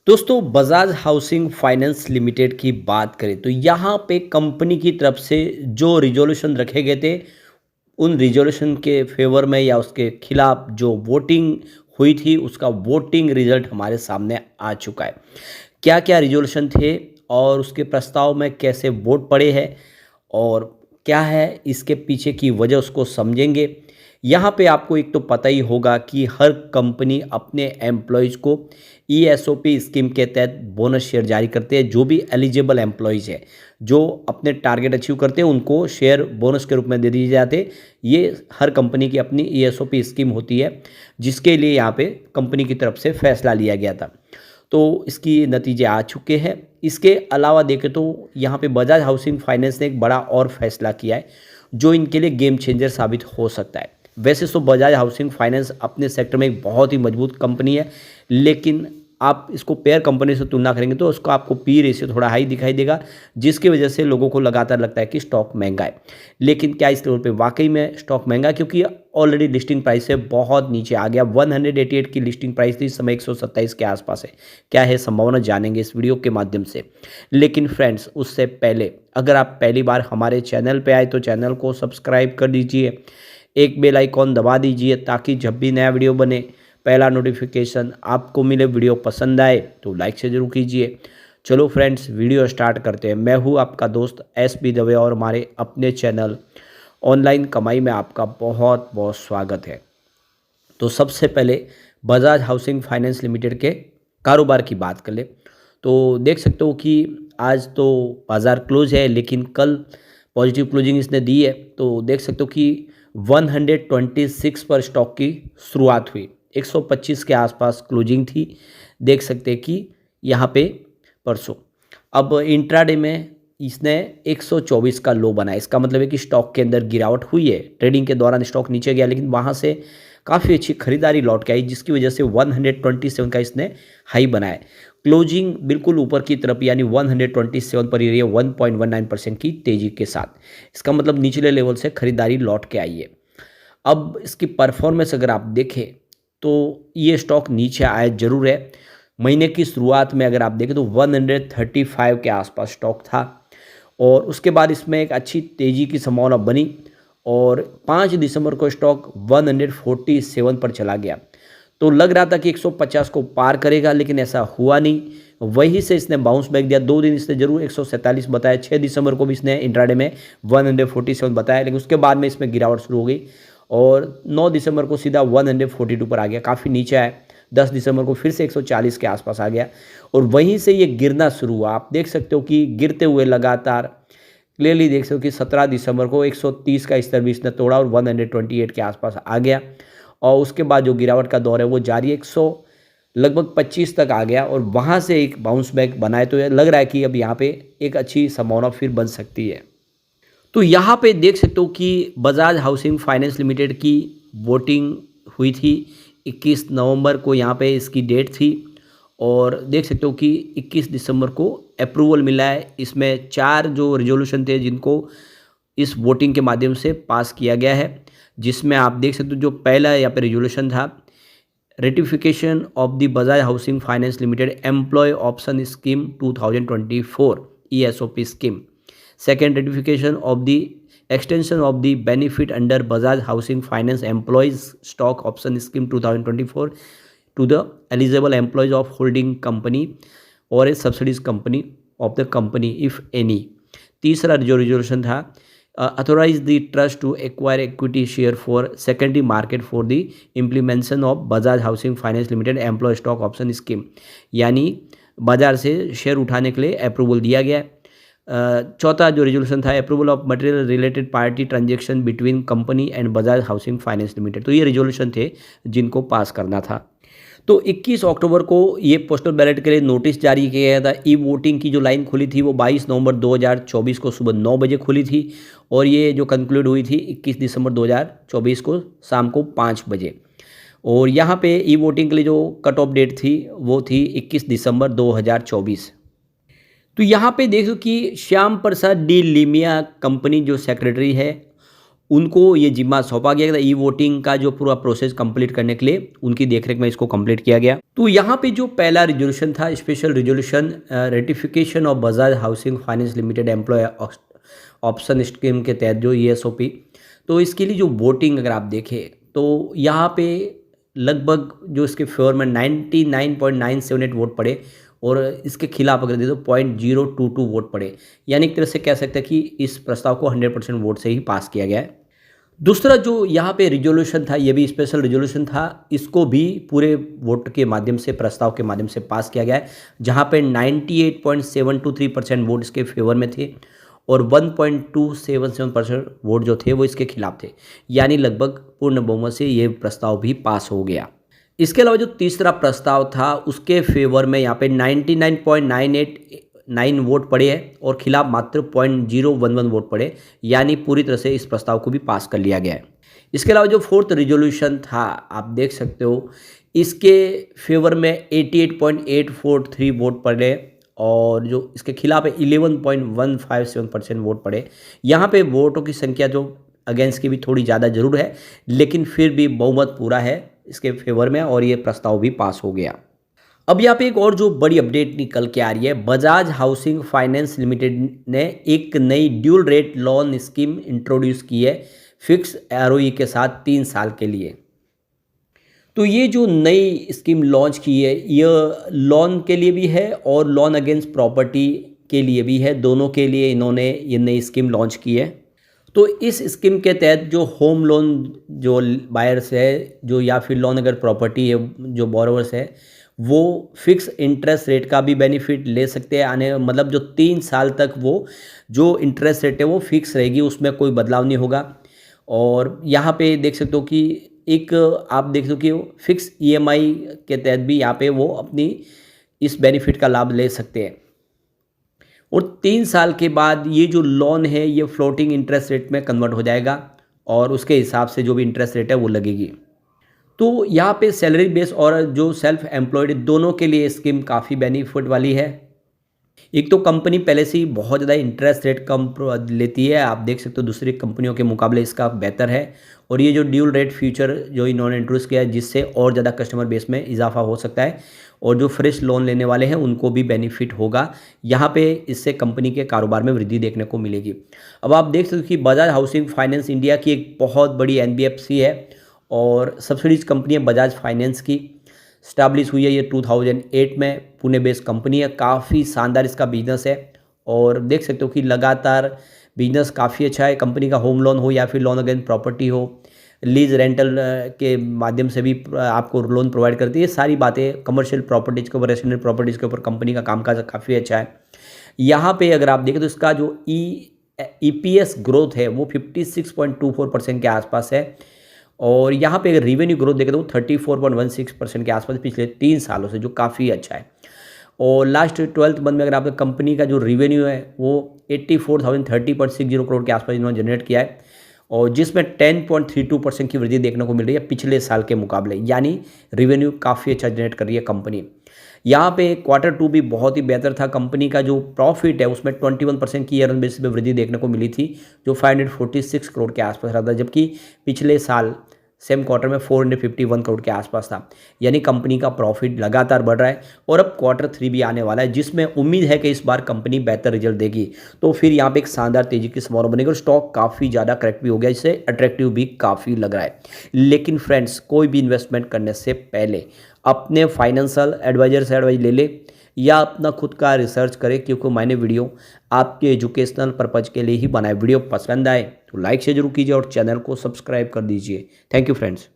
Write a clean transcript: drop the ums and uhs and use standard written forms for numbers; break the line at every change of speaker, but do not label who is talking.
दोस्तों Bajaj housing finance limited की बात करें तो यहाँ पे कंपनी की तरफ से जो रिजोल्यूशन रखे गए थे उन रिजोल्यूशन के फेवर में या उसके खिलाफ जो वोटिंग हुई थी उसका वोटिंग रिजल्ट हमारे सामने आ चुका है। क्या क्या रिजोल्यूशन थे और उसके प्रस्ताव में कैसे वोट पड़े हैं और क्या है इसके पीछे की वजह उसको समझेंगे। यहाँ पे आपको एक तो पता ही होगा कि हर कंपनी अपने एम्प्लॉयज़ को ईएसओपी स्कीम के तहत बोनस शेयर जारी करते हैं। जो भी एलिजिबल एम्प्लॉयज़ है जो अपने टारगेट अचीव करते हैं उनको शेयर बोनस के रूप में दे दिए जाते हैं। ये हर कंपनी की अपनी ईएसओपी स्कीम होती है जिसके लिए यहाँ पे कंपनी की तरफ से फैसला लिया गया था। तो इसकी नतीजे आ चुके हैं। इसके अलावा देखें तो यहाँ पे बजाज हाउसिंग फाइनेंस ने एक बड़ा और फैसला किया है जो इनके लिए गेम चेंजर साबित हो सकता है। वैसे तो बजाज हाउसिंग फाइनेंस अपने सेक्टर में एक बहुत ही मजबूत कंपनी है, लेकिन आप इसको पेयर कंपनी से तुलना करेंगे तो उसको आपको पी रेशियो थोड़ा हाई दिखाई देगा, जिसकी वजह से लोगों को लगातार लगता है कि स्टॉक महंगा है। लेकिन क्या इस लेवल पे वाकई में स्टॉक महंगा है? क्योंकि ऑलरेडी लिस्टिंग प्राइस से बहुत नीचे आ गया। 188 की लिस्टिंग प्राइस थी, इस समय 127 के आसपास है। क्या है संभावना, जानेंगे इस वीडियो के माध्यम से। लेकिन फ्रेंड्स उससे पहले अगर आप पहली बार हमारे चैनल पर आए तो चैनल को सब्सक्राइब कर दीजिए, एक बेल आइकॉन दबा दीजिए ताकि जब भी नया वीडियो बने पहला नोटिफिकेशन आपको मिले। वीडियो पसंद आए तो लाइक से जरूर कीजिए। चलो फ्रेंड्स वीडियो स्टार्ट करते हैं। मैं हूँ आपका दोस्त एस बी दवे और हमारे अपने चैनल ऑनलाइन कमाई में आपका बहुत बहुत स्वागत है। तो सबसे पहले बजाज हाउसिंग फाइनेंस लिमिटेड के कारोबार की बात कर ले तो देख सकते हो कि आज तो बाज़ार क्लोज है, लेकिन कल पॉजिटिव क्लोजिंग इसने दी है। तो देख सकते हो कि 126 पर स्टॉक की शुरुआत हुई, 125 के आसपास क्लोजिंग थी। देख सकते हैं कि यहाँ पे परसों अब इंट्राडे में इसने 124 का लो बनाया। इसका मतलब है कि स्टॉक के अंदर गिरावट हुई है। ट्रेडिंग के दौरान स्टॉक नीचे गया, लेकिन वहाँ से काफ़ी अच्छी खरीदारी लौट के आई, जिसकी वजह से 127 का इसने हाई बनाया। क्लोजिंग बिल्कुल ऊपर की तरफ यानी 127 पर ही रही है 1.19% की तेजी के साथ। इसका मतलब निचले लेवल से खरीदारी लौट के आई है। अब इसकी परफॉर्मेंस अगर आप देखें तो ये स्टॉक नीचे आया जरूर है। महीने की शुरुआत में अगर आप देखें तो 135 के आसपास स्टॉक था और उसके बाद इसमें एक अच्छी तेज़ी की संभावना बनी और 5 दिसंबर को स्टॉक 147 पर चला गया। तो लग रहा था कि 150 को पार करेगा, लेकिन ऐसा हुआ नहीं। वहीं से इसने बाउंस बैक दिया। 2 दिन इसने जरूर 147 बताया। 6 दिसंबर को भी इसने इंट्राडे में 147 बताया, लेकिन उसके बाद में इसमें गिरावट शुरू हो गई और 9 दिसंबर को सीधा 142 पर आ गया, काफ़ी नीचे आया। 10 दिसंबर को फिर से 140 के आसपास आ गया और वहीं से ये गिरना शुरू हुआ। आप देख सकते हो कि गिरते हुए लगातार क्लियरली देख सकते हो कि 17 दिसंबर को 130 का स्तर भी इसने तोड़ा और 128 के आसपास आ गया और उसके बाद जो गिरावट का दौर है वो जारी 100 लगभग 25 तक आ गया और वहाँ से एक बाउंस बैक बनाए। तो लग रहा है कि अब यहाँ पे एक अच्छी संभावना फिर बन सकती है। तो यहाँ पे देख सकते हो कि बजाज हाउसिंग फाइनेंस लिमिटेड की वोटिंग हुई थी 21 नवंबर को, यहाँ पे इसकी डेट थी और देख सकते हो कि 21 दिसंबर को अप्रूवल मिला है। इसमें 4 जो रिजोल्यूशन थे जिनको इस वोटिंग के माध्यम से पास किया गया है, जिसमें आप देख सकते हो जो पहला यहाँ पे रिजोल्यूशन था, ratification of the Bajaj housing finance limited employ option scheme 2024 ESOP scheme. Second, ratification of the extension of the benefit under Bajaj housing finance employees stock option scheme 2024 to the eligible employees of holding company और a subsidiaries company of the company if any. तीसरा जो resolution था, authorize the trust to acquire equity share for secondary market for the implementation of Bajaj Housing Finance Limited Employee Stock Option Scheme, यानी बाजार से share उठाने के लिए approval दिया गया है। चौथा जो रिजोल्यूशन था, approval of material related party transaction between company and Bajaj housing finance limited. तो ये रिजोल्यूशन थे जिनको पास करना था। तो 21 अक्टूबर को ये पोस्टल बैलेट के लिए नोटिस जारी किया गया था। ई वोटिंग की जो लाइन खुली थी वो 22 नवंबर 2024 को सुबह 9 बजे खुली थी और ये जो कंक्लूड हुई थी 21 दिसंबर 2024 को शाम को 5 बजे। और यहाँ पे ई वोटिंग के लिए जो कट ऑफ डेट थी वो थी 21 दिसंबर 2024। तो यहाँ पे देखो कि श्याम प्रसाद डी लीमिया कंपनी जो सेक्रेटरी है उनको ये जिम्मा सौंपा गया था ई वोटिंग का जो पूरा प्रोसेस कंप्लीट करने के लिए उनकी देखरेख में इसको कंप्लीट किया गया। तो यहाँ पे जो पहला रिजोल्यूशन था, special resolution ratification of Bajaj housing finance limited employ option scheme के तहत जो ESOP, तो इसके लिए जो वोटिंग अगर आप देखें तो यहाँ पे लगभग जो इसके फेवर में 99.978 वोट पड़े और इसके खिलाफ अगर दे दो 0.022 वोट पड़े, यानी एक तरह से कह सकते हैं कि इस प्रस्ताव को 100% वोट से ही पास किया गया है। दूसरा जो यहाँ पे रिजोल्यूशन था, ये भी स्पेशल रिजोल्यूशन था, इसको भी पूरे वोट के माध्यम से, प्रस्ताव के माध्यम से पास किया गया है, जहाँ पे 98.723% वोट इसके फेवर में थे और 1.277% वोट जो थे वो इसके खिलाफ थे, यानी लगभग पूर्ण बहुमत से ये प्रस्ताव भी पास हो गया। इसके अलावा जो तीसरा प्रस्ताव था उसके फेवर में यहाँ पे 99.989 वोट पड़े हैं और खिलाफ मात्र 0.011 वोट पड़े, यानी पूरी तरह से इस प्रस्ताव को भी पास कर लिया गया है। इसके अलावा जो फोर्थ रिजोल्यूशन था आप देख सकते हो, इसके फेवर में 88.843 वोट पड़े और जो इसके खिलाफ है 11.157% वोट पड़े। यहाँ पे वोटों की संख्या जो अगेंस्ट की भी थोड़ी ज़्यादा जरूर है, लेकिन फिर भी बहुमत पूरा है इसके फेवर में और ये प्रस्ताव भी पास हो गया। अब यहाँ पे एक और जो बड़ी अपडेट निकल के आ रही है, बजाज हाउसिंग फाइनेंस लिमिटेड ने एक नई dual rate loan scheme introduce की है फिक्स ROE के साथ 3 साल के लिए। तो ये जो नई स्कीम लॉन्च की है, यह लोन के लिए भी है और लोन अगेंस्ट प्रॉपर्टी के लिए भी है, दोनों के लिए इन्होंने ये नई स्कीम लॉन्च की है। तो इस स्कीम के तहत जो होम लोन जो बायर्स है, जो या फिर लोन अगर प्रॉपर्टी है जो बोरोवर्स है, वो फिक्स इंटरेस्ट रेट का भी बेनिफिट ले सकते हैं। आने मतलब जो 3 साल तक वो जो इंटरेस्ट रेट है वो फिक्स रहेगी, उसमें कोई बदलाव नहीं होगा। और यहाँ पे देख सकते हो कि एक आप देख सकते हो कि फिक्स EMI के तहत भी यहाँ पे वो अपनी इस बेनिफिट का लाभ ले सकते हैं। और 3 साल के बाद ये जो लोन है ये फ्लोटिंग इंटरेस्ट रेट में कन्वर्ट हो जाएगा और उसके हिसाब से जो भी इंटरेस्ट रेट है वो लगेगी। तो यहाँ पे सैलरी बेस और जो सेल्फ एम्प्लॉयड दोनों के लिए स्कीम काफ़ी बेनिफिट वाली है। एक तो कंपनी पहले से ही बहुत ज़्यादा इंटरेस्ट रेट कम लेती है, आप देख सकते हो दूसरी कंपनियों के मुकाबले इसका बेहतर है। और ये जो ड्यूल रेट फ्यूचर जो इन्होंने इंट्रोड्यूस किया है, जिससे और ज़्यादा कस्टमर बेस में इजाफा हो सकता है और जो फ्रेश लोन लेने वाले हैं उनको भी बेनिफिट होगा। यहाँ पे इससे कंपनी के कारोबार में वृद्धि देखने को मिलेगी। अब आप देख सकते हो कि बजाज हाउसिंग फाइनेंस इंडिया की एक बहुत बड़ी NBFC है और सब्सिडीज कंपनी है बजाज फाइनेंस की। स्टैब्लिश हुई है ये 2008 में, पुणे बेस्ड कंपनी है, काफ़ी शानदार इसका बिजनेस है और देख सकते हो कि लगातार बिजनेस काफ़ी अच्छा है। कंपनी का होम लोन हो या फिर लोन अगेंस्ट प्रॉपर्टी हो, लीज रेंटल के माध्यम से भी आपको लोन प्रोवाइड करती है। सारी बातें कमर्शियल प्रॉपर्टीज़ के ऊपर, रेसिडेंशियल प्रॉपर्टीज़ के ऊपर कंपनी का कामकाज काफ़ी अच्छा है। यहाँ पे अगर आप देखें तो इसका जो EPS ग्रोथ है वो 56.24% के आसपास है और यहाँ पे अगर रेवेन्यू ग्रोथ देखें तो 34.16% के आसपास पिछले 3 सालों से, जो काफ़ी अच्छा है। और लास्ट 12th मंथ में अगर आप कंपनी का जो रेवेन्यू है वो 84,030.60 करोड़ के आसपास इन्होंने जनरेट किया है और जिसमें 10.32% की वृद्धि देखने को मिल रही है पिछले साल के मुकाबले, यानी रेवेन्यू काफ़ी अच्छा जनरेट कर रही है कंपनी। यहाँ पे Q2 भी बहुत ही बेहतर था। कंपनी का जो प्रॉफिट है उसमें 21% की ईयर ऑन बेसिस पे वृद्धि देखने को मिली थी, जो 546 करोड़ के आसपास रहा था, जबकि पिछले साल सेम क्वार्टर में 451 करोड़ के आसपास था। यानी कंपनी का प्रॉफिट लगातार बढ़ रहा है और अब Q3 भी आने वाला है, जिसमें उम्मीद है कि इस बार कंपनी बेहतर रिजल्ट देगी। तो फिर यहाँ पे एक शानदार तेजी की संभावना बनेगी और स्टॉक काफ़ी ज़्यादा करेक्ट भी हो गया, इससे अट्रैक्टिव भी काफ़ी लग रहा है। लेकिन फ्रेंड्स, कोई भी इन्वेस्टमेंट करने से पहले अपने फाइनेंशियल एडवाइजर से एडवाइस ले ले या अपना खुद का रिसर्च करें, क्योंकि मैंने वीडियो आपके एजुकेशनल पर्पज़ के लिए ही बनाए। वीडियो पसंद आए तो लाइक से जरूर कीजिए और चैनल को सब्सक्राइब कर दीजिए। Thank you friends.